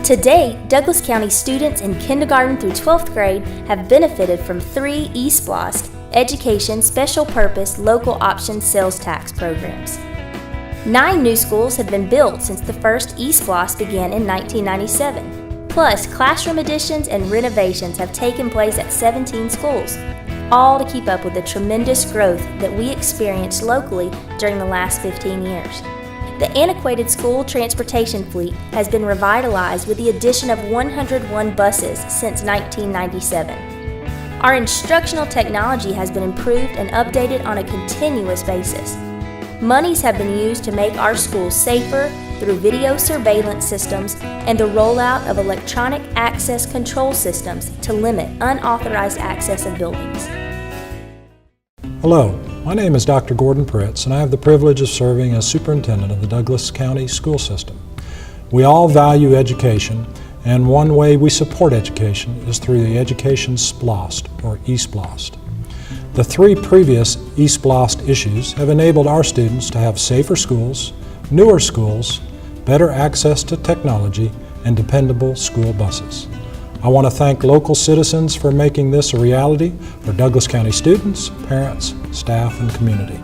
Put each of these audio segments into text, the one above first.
To date, Douglas County students in kindergarten through 12th grade have benefited from 3 ESPLOST Education Special Purpose Local Option Sales Tax programs. 9 new schools have been built since the first ESPLOST began in 1997. Plus, classroom additions and renovations have taken place at 17 schools, all to keep up with the tremendous growth that we experienced locally during the last 15 years. The antiquated school transportation fleet has been revitalized with the addition of 101 buses since 1997. Our instructional technology has been improved and updated on a continuous basis. Monies have been used to make our schools safer through video surveillance systems and the rollout of electronic access control systems to limit unauthorized access of buildings. Hello, my name is Dr. Gordon Pritz, and I have the privilege of serving as superintendent of the Douglas County School System. We all value education, and one way we support education is through the Education ESPLOST, or ESPLOST. The 3 previous ESPLOST issues have enabled our students to have safer schools, newer schools, better access to technology, and dependable school buses. I want to thank local citizens for making this a reality for Douglas County students, parents, staff, and community.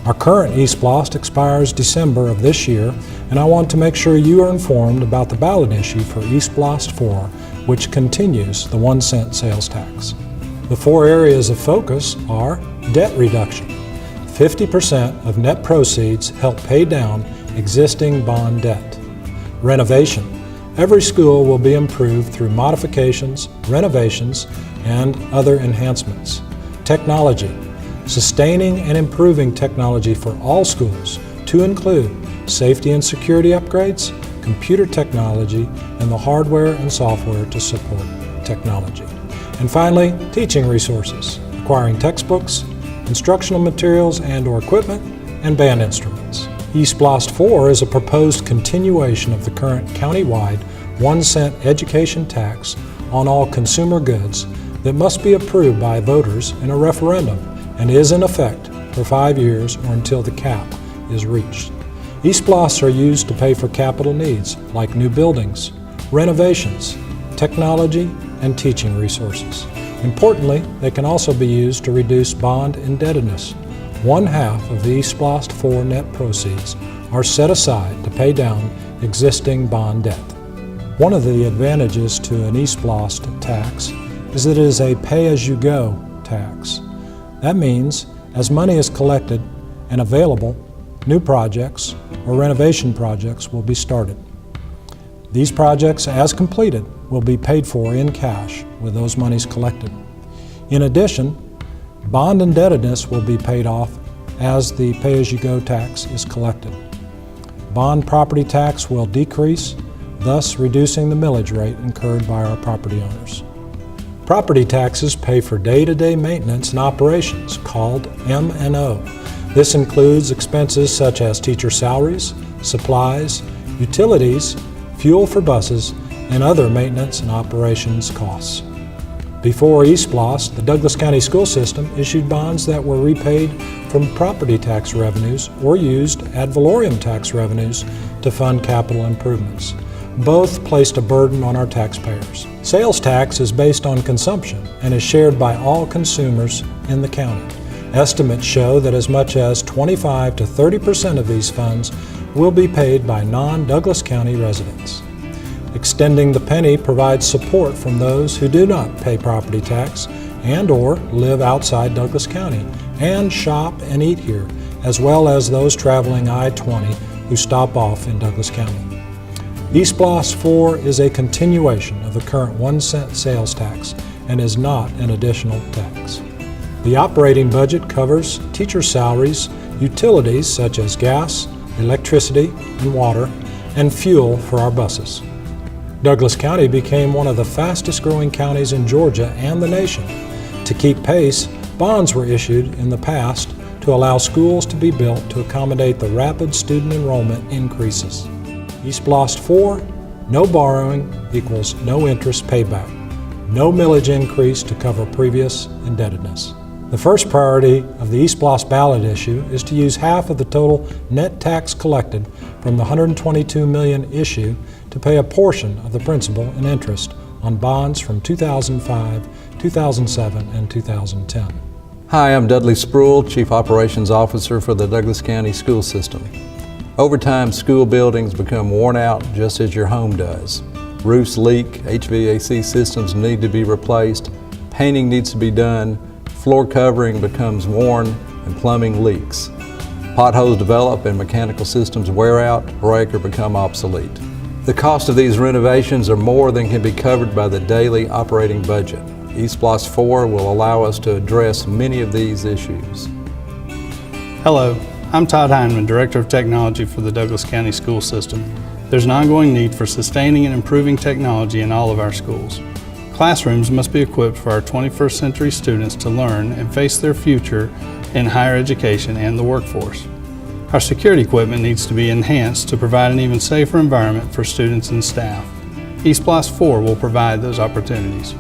Our current ESPLOST expires December of this year, and I want to make sure you are informed about the ballot issue for ESPLOST 4, which continues the 1-cent sales tax. The 4 areas of focus are debt reduction. 50% of net proceeds help pay down existing bond debt. Renovation. Every school will be improved through modifications, renovations, and other enhancements. Technology. Sustaining and improving technology for all schools to include safety and security upgrades, computer technology, and the hardware and software to support technology. And finally, teaching resources, acquiring textbooks, instructional materials and/or equipment, and band instruments. ESPLOST 4 is a proposed continuation of the current countywide 1-cent education tax on all consumer goods that must be approved by voters in a referendum and is in effect for 5 years or until the cap is reached. ESPLOSTs are used to pay for capital needs like new buildings, renovations, technology, and teaching resources. Importantly, they can also be used to reduce bond indebtedness. 1/2 of the ESPLOST 4 net proceeds are set aside to pay down existing bond debt. One of the advantages to an ESPLOST tax is that it is a pay-as-you-go tax. That means as money is collected and available, new projects or renovation projects will be started. These projects, as completed, will be paid for in cash with those monies collected. In addition, bond indebtedness will be paid off as the pay-as-you-go tax is collected. Bond property tax will decrease, thus reducing the millage rate incurred by our property owners. Property taxes pay for day-to-day maintenance and operations, called M&O. This includes expenses such as teacher salaries, supplies, utilities, fuel for buses, and other maintenance and operations costs. Before ESPLOST, the Douglas County School System issued bonds that were repaid from property tax revenues or used ad valorem tax revenues to fund capital improvements. Both placed a burden on our taxpayers. Sales tax is based on consumption and is shared by all consumers in the county. Estimates show that as much as 25 to 30% of these funds will be paid by non-Douglas County residents. Extending the penny provides support from those who do not pay property tax and/or live outside Douglas County and shop and eat here, as well as those traveling I-20 who stop off in Douglas County. ESPLOST 4 is a continuation of the current 1-cent sales tax and is not an additional tax. The operating budget covers teacher salaries, utilities such as gas, electricity, and water, and fuel for our buses. Douglas County became one of the fastest growing counties in Georgia and the nation. To keep pace, bonds were issued in the past to allow schools to be built to accommodate the rapid student enrollment increases. ESPLOST 4, no borrowing equals no interest payback. No millage increase to cover previous indebtedness. The first priority of the ESPLOST ballot issue is to use half of the total net tax collected from the $122 million issue to pay a portion of the principal and interest on bonds from 2005, 2007, and 2010. Hi, I'm Dudley Spruill, Chief Operations Officer for the Douglas County School System. Over time, school buildings become worn out just as your home does. Roofs leak, HVAC systems need to be replaced, painting needs to be done, floor covering becomes worn, and plumbing leaks. Potholes develop and mechanical systems wear out, break, or become obsolete. The cost of these renovations are more than can be covered by the daily operating budget. ESPLOST 4 will allow us to address many of these issues. Hello, I'm Todd Heineman, Director of Technology for the Douglas County School System. There's an ongoing need for sustaining and improving technology in all of our schools. Classrooms must be equipped for our 21st century students to learn and face their future in higher education and the workforce. Our security equipment needs to be enhanced to provide an even safer environment for students and staff. ESPLOST 4 will provide those opportunities.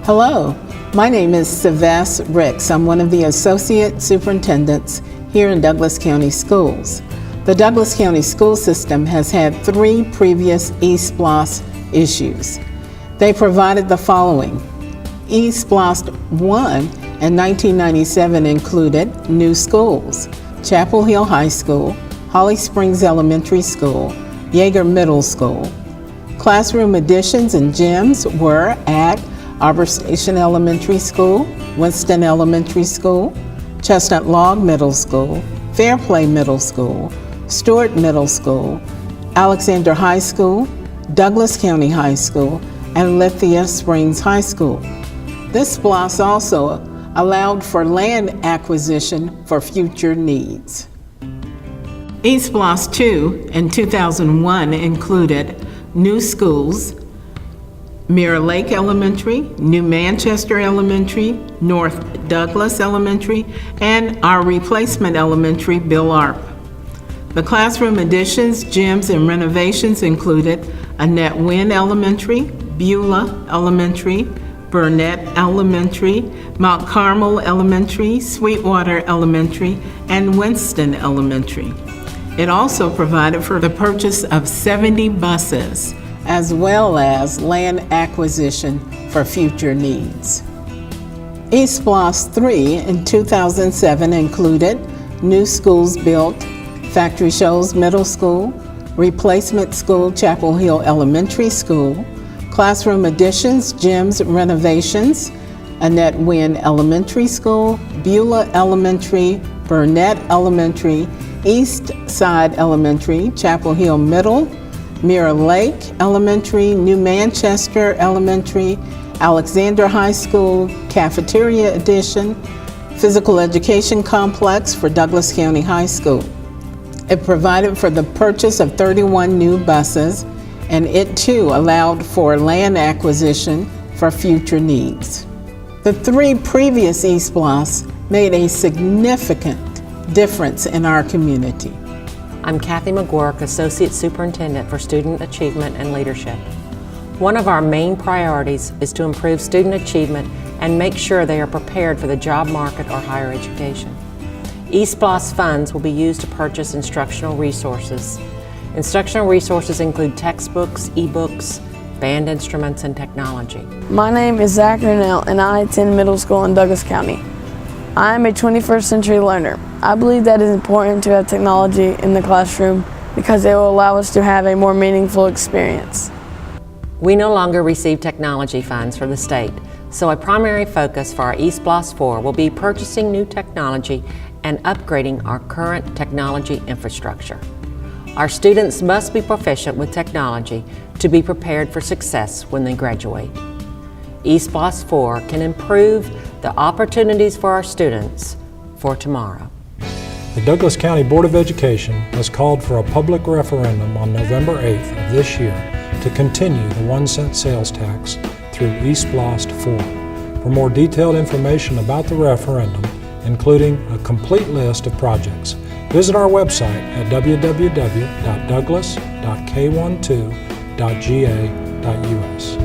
Hello, my name is Sylvester Ricks. I'm one of the Associate Superintendents here in Douglas County Schools. The Douglas County School System has had 3 previous ESPLOST issues. They provided the following. ESPLOST 1 in 1997 included new schools: Chapel Hill High School, Holly Springs Elementary School, Yeager Middle School. Classroom additions and gyms were at Arbor Station Elementary School, Winston Elementary School, Chestnut Log Middle School, Fairplay Middle School, Stewart Middle School, Alexander High School, Douglas County High School, and Lithia Springs High School. This SPLOST also allowed for land acquisition for future needs. ESPLOST 2 in 2001 included new schools: Mirror Lake Elementary, New Manchester Elementary, North Douglas Elementary, and our replacement elementary, Bill Arp. The classroom additions, gyms, and renovations included Annette Wynn Elementary, Beulah Elementary, Burnett Elementary, Mount Carmel Elementary, Sweetwater Elementary, and Winston Elementary. It also provided for the purchase of 70 buses, as well as land acquisition for future needs. ESPLOST 3 in 2007 included new schools built: Factory Shoals Middle School, Replacement School Chapel Hill Elementary School, classroom additions, gyms, renovations, Annette Wynn Elementary School, Beulah Elementary, Burnett Elementary, East Side Elementary, Chapel Hill Middle, Mirror Lake Elementary, New Manchester Elementary, Alexander High School, Cafeteria Addition, Physical Education Complex for Douglas County High School. It provided for the purchase of 31 new buses, and it too allowed for land acquisition for future needs. The 3 previous ESPLOSTs made a significant difference in our community. I'm Kathy McGuirk, Associate Superintendent for Student Achievement and Leadership. One of our main priorities is to improve student achievement and make sure they are prepared for the job market or higher education. ESPLOST funds will be used to purchase instructional resources. Instructional resources include textbooks, ebooks, band instruments, and technology. My name is Zach Rennell, and I attend middle school in Douglas County. I am a 21st century learner. I believe that it is important to have technology in the classroom because it will allow us to have a more meaningful experience. We no longer receive technology funds from the state, so a primary focus for our ESPLOST 4 will be purchasing new technology and upgrading our current technology infrastructure. Our students must be proficient with technology to be prepared for success when they graduate. ESPLOST 4 can improve the opportunities for our students for tomorrow. The Douglas County Board of Education has called for a public referendum on November 8th of this year to continue the 1-cent sales tax through ESPLOST 4. For more detailed information about the referendum, including a complete list of projects, visit our website at www.douglas.k12.ga.us.